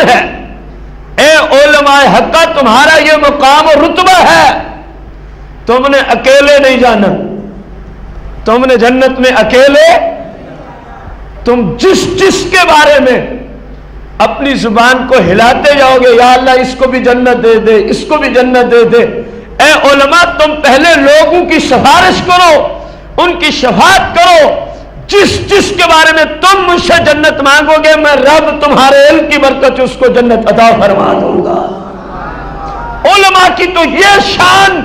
ہے. اے علماء حقہ تمہارا یہ مقام اور رتبہ ہے. تم نے اکیلے نہیں جانا, تم نے جنت میں اکیلے, تم جس کے بارے میں اپنی زبان کو ہلاتے جاؤ گے یا اللہ اس کو بھی جنت دے دے, اس کو بھی جنت دے دے. اے علماء تم پہلے لوگوں کی سفارش کرو, ان کی شفاعت کرو. جس کے بارے میں تم مجھ سے جنت مانگو گے میں رب تمہارے علم کی برکت سے اس کو جنت عطا فرما دوں گا. علماء کی تو یہ شان.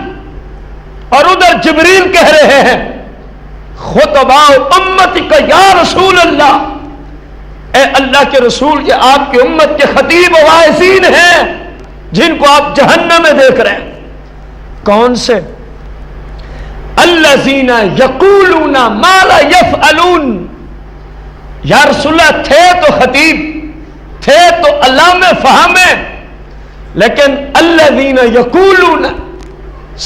اور ادھر جبریل کہہ رہے ہیں خطباء امتک یا رسول اللہ, اے اللہ کے رسول یہ آپ کی امت کے خطیب و واعظین ہیں جن کو آپ جہنم میں دیکھ رہے ہیں. کون سے؟ الذین یقولون ما لا یفعلون. یا رسول اللہ تھے تو خطیب, تھے تو علامہ فہم, لیکن الذین یقولون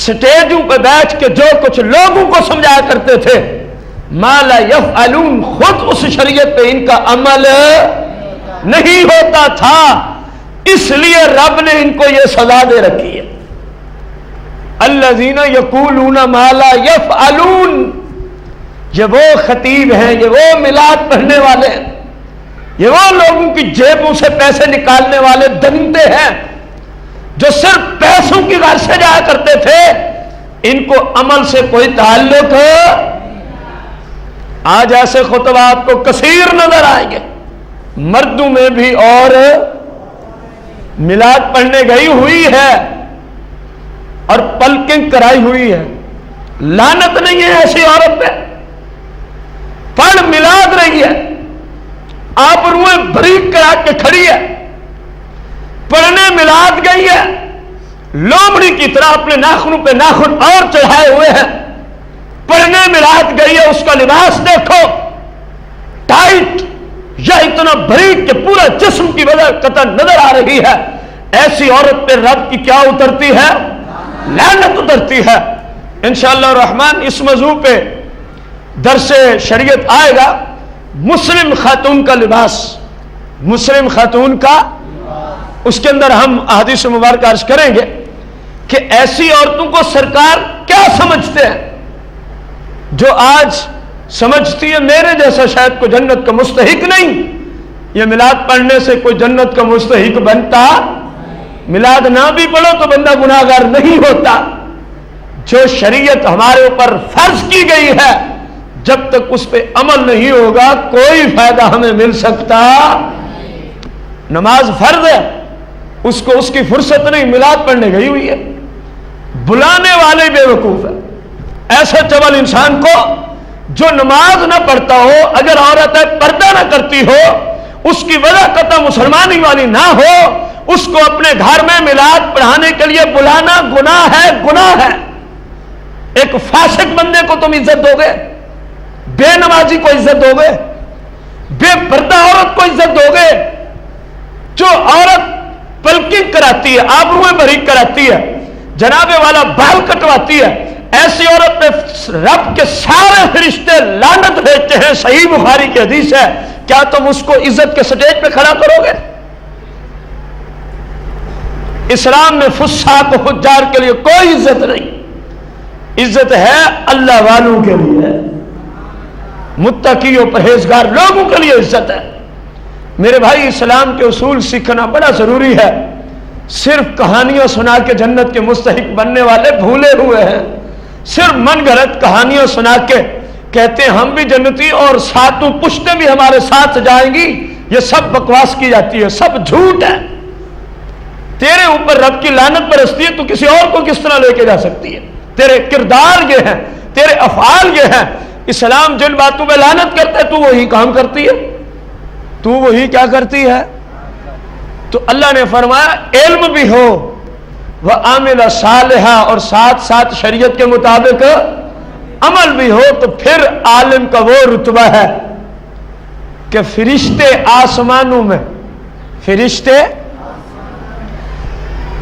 سٹیجوں پہ بیٹھ کے جو کچھ لوگوں کو سمجھایا کرتے تھے, ما لا یفعلون خود اس شریعت پہ ان کا عمل نہیں ہوتا تھا, اس لیے رب نے ان کو یہ سزا دے رکھی ہے. الذین یقولون ما لا یفعلون, یہ وہ خطیب ہیں, یہ وہ میلاد پڑھنے والے ہیں, یہ وہ لوگوں کی جیبوں سے پیسے نکالنے والے دنتے ہیں جو صرف پیسوں کی غرض سے جایا کرتے تھے. ان کو عمل سے کوئی تعلق. آج ایسے خطبہ آپ کو کثیر نظر آئیں گے, مردوں میں بھی. اور میلاد پڑھنے گئی ہوئی ہے اور پلکنگ کرائی ہوئی ہے, لعنت نہیں ہے ایسی عورت پہ, پڑھ میلاد رہی ہے, آپ روئیں بریک کرا کے کھڑی ہے, پڑھنے میلاد گئی ہے, لومڑی کی طرح اپنے ناخنوں پہ ناخن اور چڑھائے ہوئے ہیں, پڑھنے میلاد گئی ہے. اس کا لباس دیکھو ٹائٹ یا اتنا بریک کہ پورا جسم کی وجہ قطع نظر آ رہی ہے. ایسی عورت پہ رب کی کیا اترتی ہے؟ لعنت اترتی ہے. انشاءاللہ الرحمن اس موضوع پہ درس شریعت آئے گا. مسلم خاتون کا لباس, مسلم خاتون کا, اس کے اندر ہم احادیث مبارکہ عرض کریں گے کہ ایسی عورتوں کو سرکار کیا سمجھتے ہیں جو آج سمجھتی ہے میرے جیسا شاید کوئی جنت کا مستحق نہیں. یہ میلاد پڑھنے سے کوئی جنت کا مستحق بنتا, میلاد نہ بھی پڑھو تو بندہ گناہگار نہیں ہوتا. جو شریعت ہمارے اوپر فرض کی گئی ہے جب تک اس پہ عمل نہیں ہوگا کوئی فائدہ ہمیں مل سکتا. نماز فرض ہے, اس کو اس کی فرصت نہیں, میلاد پڑھنے گئی ہوئی ہے. بلانے والے بے وقوف ہے, ایسے چول انسان کو جو نماز نہ پڑھتا ہو, اگر عورت ہے پردہ نہ کرتی ہو, اس کی وجہ قطع مسلمانی والی نہ ہو, اس کو اپنے گھر میں میلاد پڑھانے کے لیے بلانا گناہ ہے, گناہ ہے. ایک فاسق بندے کو تم عزت دو گے, بے نمازی کو عزت دو گے, بے پردہ عورت کو عزت دو گے. جو عورت پلکنگ کراتی ہے, آبروئیں بریک کراتی ہے, جناب والا بال کٹواتی ہے, ایسی عورت پہ رب کے سارے فرشتے لعنت بھیجتے ہیں. صحیح بخاری کی حدیث ہے. کیا تم اس کو عزت کے سٹیج پہ کھڑا کرو گے؟ اسلام میں فساق و فجار کے لیے کوئی عزت نہیں. عزت ہے اللہ والوں کے لیے, متقی و پرہیزگار لوگوں کے لیے عزت ہے. میرے بھائی اسلام کے اصول سیکھنا بڑا ضروری ہے. صرف کہانیاں سنا کے جنت کے مستحق بننے والے بھولے ہوئے ہیں. صرف من گھڑت کہانیاں سنا کے کہتے ہیں ہم بھی جنتی اور ساتوں پشتیں بھی ہمارے ساتھ جائیں گی. یہ سب بکواس کی جاتی ہے, سب جھوٹ ہے. تیرے اوپر رب کی لعنت برستی ہے تو کسی اور کو کس طرح لے کے جا سکتی ہے؟ تیرے کردار یہ ہیں, تیرے افعال یہ ہیں. اسلام جن باتوں پہ لعنت کرتا ہے تو وہی کام کرتی ہے, تو وہی کیا کرتی ہے. تو اللہ نے فرمایا علم بھی ہو وعامل صالحہ, اور ساتھ ساتھ شریعت کے مطابق عمل بھی ہو, تو پھر عالم کا وہ رتبہ ہے کہ فرشتے آسمانوں میں, فرشتے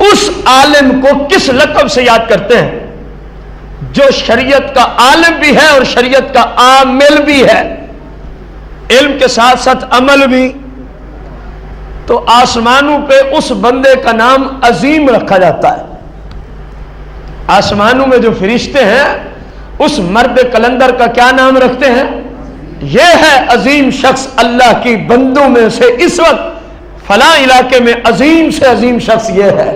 اس عالم کو کس لقب سے یاد کرتے ہیں؟ جو شریعت کا عالم بھی ہے اور شریعت کا عامل بھی ہے. علم کے ساتھ ساتھ عمل بھی. تو آسمانوں پہ اس بندے کا نام عظیم رکھا جاتا ہے. آسمانوں میں جو فرشتے ہیں اس مرد کلندر کا کیا نام رکھتے ہیں؟ یہ ہے عظیم شخص اللہ کی بندوں میں سے اس وقت فلاں علاقے میں عظیم سے عظیم شخص یہ ہے.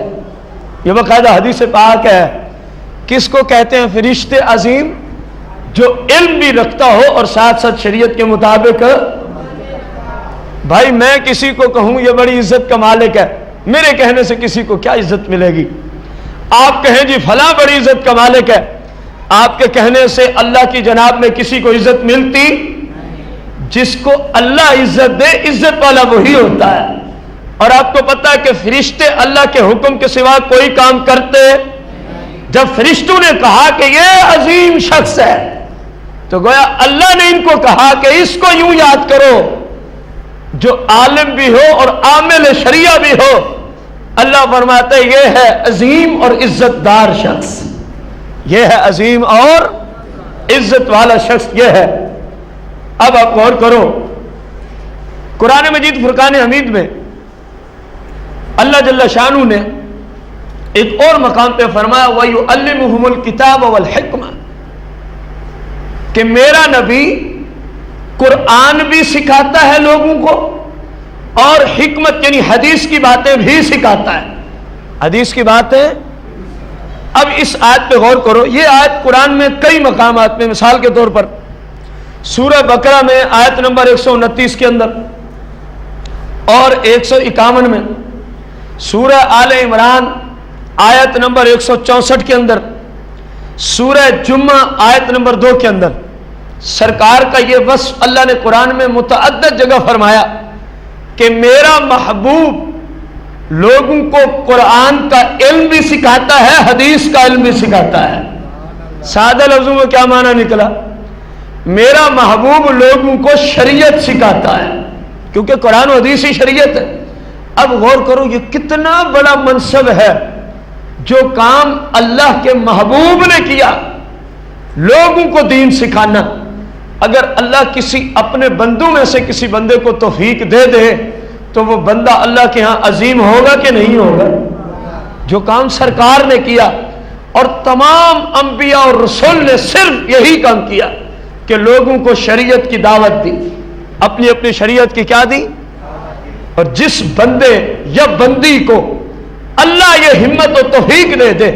یہ باقاعدہ حدیث پاک ہے. کس کو کہتے ہیں فرشتے عظیم؟ جو علم بھی رکھتا ہو اور ساتھ ساتھ شریعت کے مطابق. بھائی میں کسی کو کہوں یہ بڑی عزت کا مالک ہے، میرے کہنے سے کسی کو کیا عزت ملے گی؟ آپ کہیں جی فلاں بڑی عزت کا مالک ہے، آپ کے کہنے سے اللہ کی جناب میں کسی کو عزت ملتی؟ جس کو اللہ عزت دے عزت والا وہی ہوتا ہے. اور آپ کو پتا ہے کہ فرشتے اللہ کے حکم کے سوا کوئی کام کرتے؟ جب فرشتوں نے کہا کہ یہ عظیم شخص ہے تو گویا اللہ نے ان کو کہا کہ اس کو یوں یاد کرو، جو عالم بھی ہو اور عامل شریعہ بھی ہو. اللہ فرماتا ہے یہ ہے عظیم اور عزت دار شخص، یہ ہے عظیم اور عزت والا شخص یہ ہے. اب آپ غور کرو، قرآن مجید فرقان حمید میں اللہ جل شانہ نے ایک اور مقام پہ فرمایا وَيُعَلِّمُهُمُ الْكِتَابَ وَالْحِكْمَةَ، کہ میرا نبی قرآن بھی سکھاتا ہے لوگوں کو اور حکمت یعنی حدیث کی باتیں بھی سکھاتا ہے. حدیث کی باتیں. اب اس آیت پہ غور کرو. یہ آیت قرآن میں کئی مقامات میں، مثال کے طور پر سورہ بقرہ میں آیت نمبر 129 کے اندر اور 151 میں، سورہ آل عمران آیت نمبر 164 کے اندر، سورہ جمعہ آیت نمبر 2 کے اندر سرکار کا یہ وصف اللہ نے قرآن میں متعدد جگہ فرمایا کہ میرا محبوب لوگوں کو قرآن کا علم بھی سکھاتا ہے، حدیث کا علم بھی سکھاتا ہے. سادہ لفظوں میں کیا معنی نکلا؟ میرا محبوب لوگوں کو شریعت سکھاتا ہے، کیونکہ قرآن و حدیث ہی شریعت ہے. اب غور کرو یہ کتنا بڑا منصب ہے جو کام اللہ کے محبوب نے کیا، لوگوں کو دین سکھانا. اگر اللہ کسی اپنے بندوں میں سے کسی بندے کو توفیق دے دے تو وہ بندہ اللہ کے ہاں عظیم ہوگا کہ نہیں ہوگا؟ جو کام سرکار نے کیا اور تمام انبیاء اور رسول نے صرف یہی کام کیا کہ لوگوں کو شریعت کی دعوت دی، اپنی اپنی شریعت کی کیا دی. اور جس بندے یا بندی کو اللہ یہ ہمت و توفیق دے دے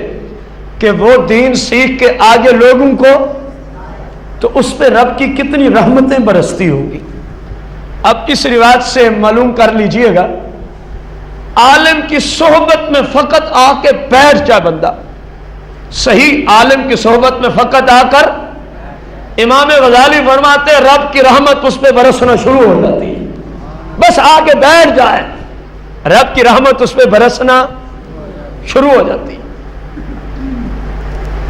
کہ وہ دین سیکھ کے آگے لوگوں کو، تو اس پہ رب کی کتنی رحمتیں برستی ہوگی. اب اس روایت سے معلوم کر لیجئے گا، عالم کی صحبت میں فقط آ کے بیٹھ جائے بندہ، صحیح عالم کی صحبت میں فقط آ کر، امام غزالی فرماتے ہیں رب کی رحمت اس پہ برسنا شروع ہو جاتی ہے. بس آ کے بیٹھ جائے، رب کی رحمت اس پہ برسنا شروع ہو جاتی ہے.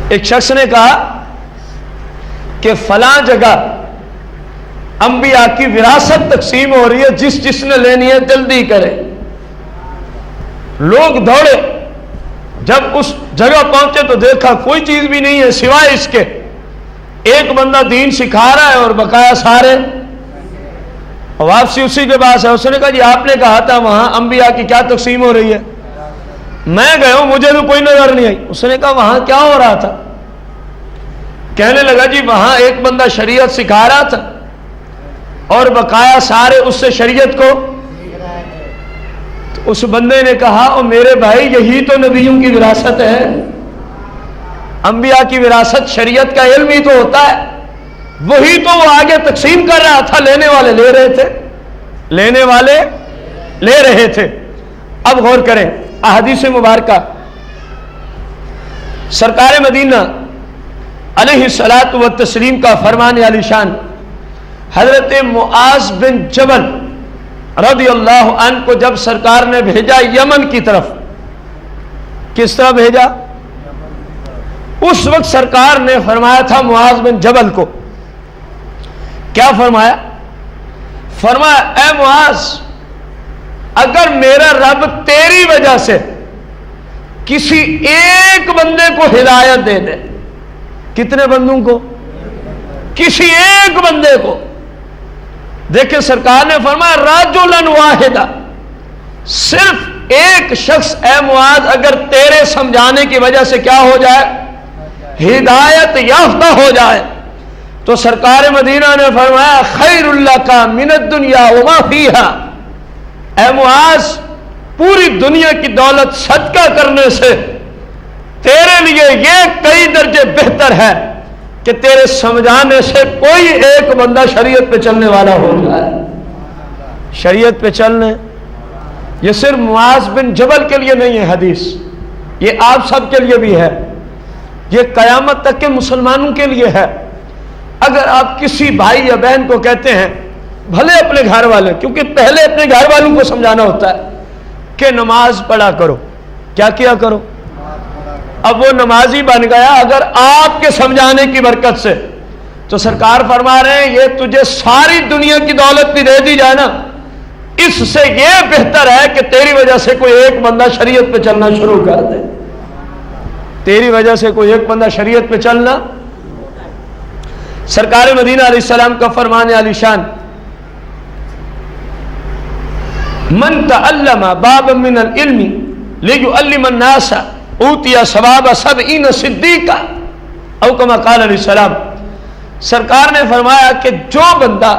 ایک شخص نے کہا کہ فلاں جگہ انبیاء کی وراثت تقسیم ہو رہی ہے، جس نے لینی ہے جلدی کرے. لوگ دوڑے، جب اس جگہ پہنچے تو دیکھا کوئی چیز بھی نہیں ہے سوائے اس کے ایک بندہ دین سکھا رہا ہے اور بقایا سارے. واپسی اسی کے پاس ہے. اس نے کہا جی آپ نے کہا تھا وہاں انبیاء کی کیا تقسیم ہو رہی ہے؟ میں گیا ہوں مجھے تو کوئی نظر نہیں آئی. اس نے کہا وہاں کیا ہو رہا تھا؟ کہنے لگا جی وہاں ایک بندہ شریعت سکھا رہا تھا اور بقایا سارے اس سے شریعت کو. تو اس بندے نے کہا او میرے بھائی یہی تو نبیوں کی وراثت ہے، انبیاء کی وراثت شریعت کا علم ہی تو ہوتا ہے، وہی تو وہ آگے تقسیم کر رہا تھا، لینے والے لے رہے تھے، لینے والے لے رہے تھے. اب غور کریں احادیث مبارکہ. سرکار مدینہ علیہ الصلاۃ والتسلیم کا فرمان علی شان حضرت معاذ بن جبل رضی اللہ عنہ کو جب سرکار نے بھیجا یمن کی طرف، کس طرح بھیجا؟ اس وقت سرکار نے فرمایا تھا معاذ بن جبل کو، کیا فرمایا؟ فرمایا اے معاذ اگر میرا رب تیری وجہ سے کسی ایک بندے کو ہدایت دے دے، کتنے بندوں کو؟ کسی ایک بندے کو. دیکھیں سرکار نے فرمایا رجلا واحدا، صرف ایک شخص اے معاذ اگر تیرے سمجھانے کی وجہ سے کیا ہو جائے، ہدایت یافتہ ہو جائے، تو سرکار مدینہ نے فرمایا خیر لک من الدنیا وما فیہا، اے معاذ پوری دنیا کی دولت صدقہ کرنے سے تیرے لیے یہ کئی درجے بہتر ہے کہ تیرے سمجھانے سے کوئی ایک بندہ شریعت پہ چلنے والا ہو جائے۔ شریعت پہ چلنے، یہ صرف معاذ بن جبل کے لیے نہیں ہے حدیث، یہ آپ سب کے لیے بھی ہے، یہ قیامت تک کے مسلمانوں کے لیے ہے۔ اگر آپ کسی بھائی یا بہن کو کہتے ہیں، بھلے اپنے گھر والے، کیونکہ پہلے اپنے گھر والوں کو سمجھانا ہوتا ہے کہ نماز پڑھا کرو، کیا کیا کرو، اب وہ نمازی بن گیا اگر آپ کے سمجھانے کی برکت سے، تو سرکار فرما رہے ہیں یہ تجھے ساری دنیا کی دولت بھی دے دی جائے نا، اس سے یہ بہتر ہے کہ تیری وجہ سے کوئی ایک بندہ شریعت پہ چلنا شروع کر دے، تیری وجہ سے کوئی ایک بندہ شریعت پہ چلنا۔ سرکار مدینہ علیہ السلام کا فرمان عالی شان، من تعلم بابا من العلم لیعلم الناس اوتی ثواب 70 صدیقا، او کما قال علیہ السلام، سرکار نے فرمایا کہ جو بندہ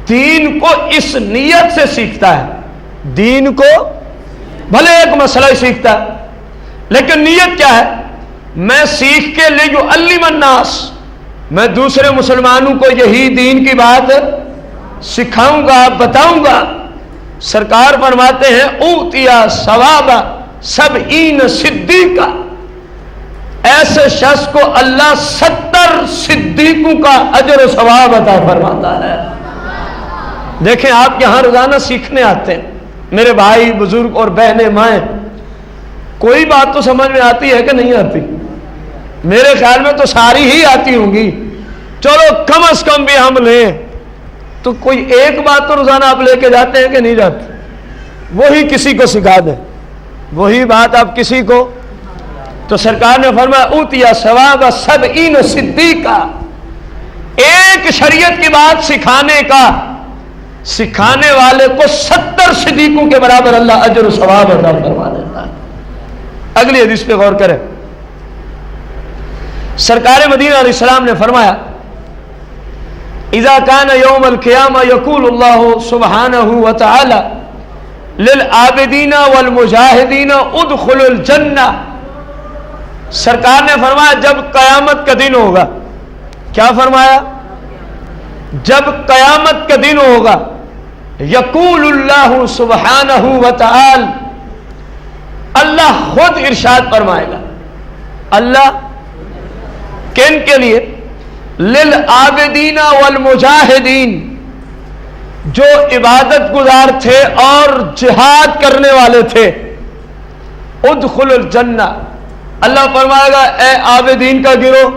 دین کو اس نیت سے سیکھتا ہے، دین کو بھلے ایک مسئلہ ہی سیکھتا ہے لیکن نیت کیا ہے، میں سیکھ کے لیعلم الناس، میں دوسرے مسلمانوں کو یہی دین کی بات سکھاؤں گا، بتاؤں گا، سرکار فرماتے ہیں اوتیا ثواب 70 صدیقا، ایسے شخص کو اللہ 70 صدیقوں کا اجر و ثواب عطا فرماتا ہے۔ دیکھیں آپ یہاں روزانہ سیکھنے آتے ہیں، میرے بھائی بزرگ اور بہنیں مائیں، کوئی بات تو سمجھ میں آتی ہے کہ نہیں آتی؟ میرے خیال میں تو ساری ہی آتی ہوں گی، چلو کم از کم بھی ہم لیں تو کوئی ایک بات تو روزانہ آپ لے کے جاتے ہیں کہ نہیں جاتے؟ وہی کسی کو سکھا دیں، وہی بات آپ کسی کو، تو سرکار نے فرمایا اوتیا ثواب 70 صدیقا، ایک شریعت کی بات سکھانے کا، سکھانے والے کو 70 صدیقوں کے برابر اللہ اجر و ثواب عطا فرما دیتا ہے۔ اگلی حدیث پہ غور کریں، سرکار مدینہ علیہ السلام نے فرمایا اذا كان يوم القيامة يقول الله سبحانه وتعالى للعابدين والمجاهدين ادخلوا الجنة، سرکار نے فرمایا جب قیامت کا دن ہوگا، کیا فرمایا؟ جب قیامت کا دن ہوگا، یقول اللہ سبحانہ وتعالی، اللہ خود ارشاد فرمائے گا، اللہ کن کے لیے؟ للعابدین والمجاہدین، جو عبادت گزار تھے اور جہاد کرنے والے تھے، ادخلوا الجنہ، اللہ فرمائے گا اے عابدین کا گروہ،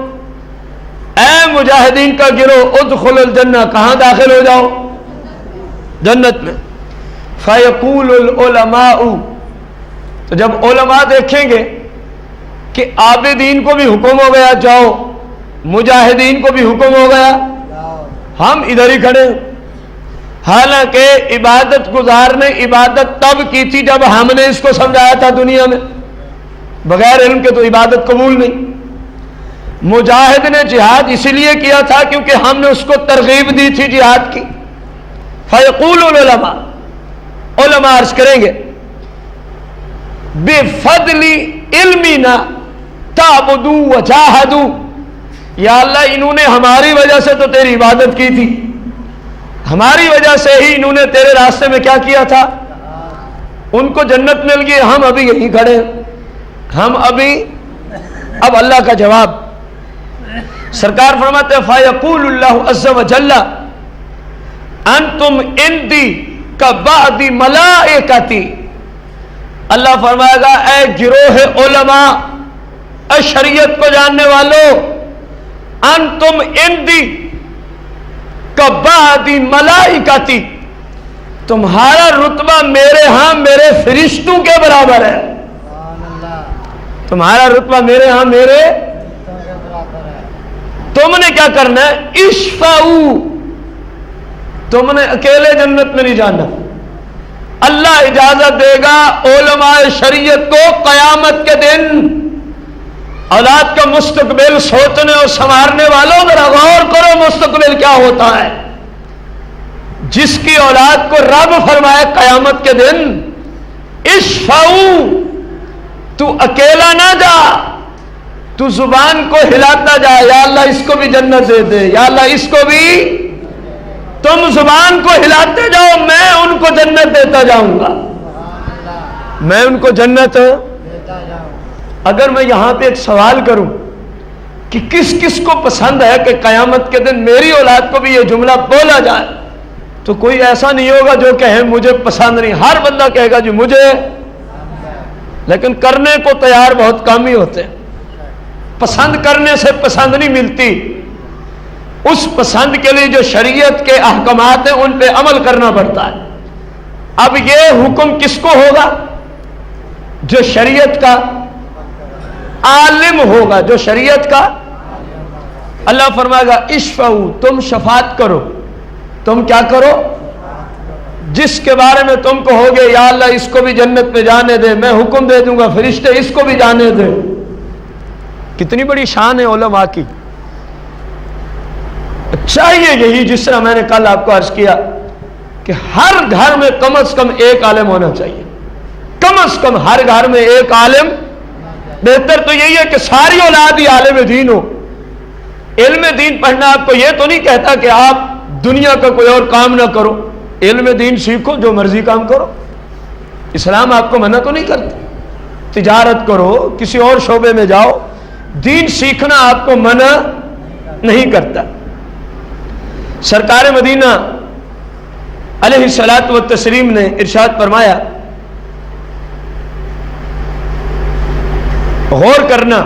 اے مجاہدین کا گروہ، ادخلوا الجنہ، کہاں داخل ہو جاؤ؟ جنت میں۔ فیقول العلماء، تو جب علماء دیکھیں گے کہ عابدین کو بھی حکم ہو گیا جاؤ، مجاہدین کو بھی حکم ہو گیا، ہم ادھر ہی کھڑے، حالانکہ عبادت گزار نے عبادت تب کی تھی جب ہم نے اس کو سمجھایا تھا دنیا میں، بغیر علم کے تو عبادت قبول نہیں۔ مجاہد نے جہاد اسی لیے کیا تھا کیونکہ ہم نے اس کو ترغیب دی تھی جہاد کی۔ فیقول العلماء، علماء عرض کریں گے بفضل علمنا تعبدوا وجاہدوا، یا اللہ انہوں نے ہماری وجہ سے تو تیری عبادت کی تھی، ہماری وجہ سے ہی انہوں نے تیرے راستے میں کیا کیا تھا، ان کو جنت مل گئی، ہم ابھی یہیں کھڑے ہیں، ہم ابھی۔ اب اللہ کا جواب، سرکار فرماتے ہیں فیقول اللہ عز وجل انتم عندی کبعض ملائکتی، اللہ فرمائے گا اے گروہ علماء، اے شریعت کو جاننے والوں، انتم عندی کبعض ملائکتی، تمہارا رتبہ میرے ہاں میرے فرشتوں کے برابر ہے، تمہارا رتبہ میرے ہاں میرے، تم نے کیا کرنا ہے؟ اشفعوا، تم نے اکیلے جنت میں نہیں جانا، اللہ اجازت دے گا علماء شریعت کو قیامت کے دن اولاد کا مستقبل سوچنے اور سنوارنے والوں ذرا غور کرو مستقبل کیا ہوتا ہے. جس کی اولاد کو رب فرمائے قیامت کے دن اشفعوا، تو اکیلا نہ جا، تو زبان کو ہلاتا جا، یا اللہ اس کو بھی جنت دے دے، یا اللہ اس کو بھی. تم زبان کو ہلاتے جاؤ، میں ان کو جنت دیتا جاؤں گا، میں ان کو جنت. اگر میں یہاں پہ ایک سوال کروں کہ کس کس کو پسند ہے کہ قیامت کے دن میری اولاد کو بھی یہ جملہ بولا جائے، تو کوئی ایسا نہیں ہوگا جو کہے مجھے پسند نہیں. ہر بندہ کہے گا جی مجھے، لیکن کرنے کو تیار بہت کم ہی ہوتے ہیں. پسند کرنے سے پسند نہیں ملتی، اس پسند کے لیے جو شریعت کے احکامات ہیں ان پہ عمل کرنا پڑتا ہے. اب یہ حکم کس کو ہوگا؟ جو شریعت کا عالم ہوگا، جو شریعت کا. اللہ فرمائے گا اشفعوا، تم شفاعت کرو. تم کیا کرو؟ جس کے بارے میں تم کہو گے یا اللہ اس کو بھی جنت پہ جانے دے، میں حکم دے دوں گا فرشتے اس کو بھی جانے دے. کتنی بڑی شان ہے علماء کی. چاہیے یہی جس طرح میں نے کل آپ کو عرض کیا کہ ہر گھر میں کم از کم ایک عالم ہونا چاہیے، کم از کم ہر گھر میں ایک عالم. بہتر تو یہی ہے کہ ساری اولاد ہی عالم دین ہو. علم دین پڑھنا آپ کو یہ تو نہیں کہتا کہ آپ دنیا کا کوئی اور کام نہ کرو، علم دین سیکھو، جو مرضی کام کرو. اسلام آپ کو منع تو نہیں کرتا، تجارت کرو، کسی اور شعبے میں جاؤ، دین سیکھنا آپ کو منع نہیں کرتا. سرکار مدینہ علیہ الصلاۃ والتسلیم نے ارشاد فرمایا، غور کرنا،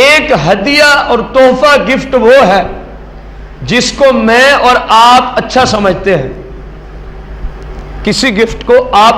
ایک ہدیہ اور تحفہ گفٹ وہ ہے جس کو میں اور آپ اچھا سمجھتے ہیں. کسی گفٹ کو آپ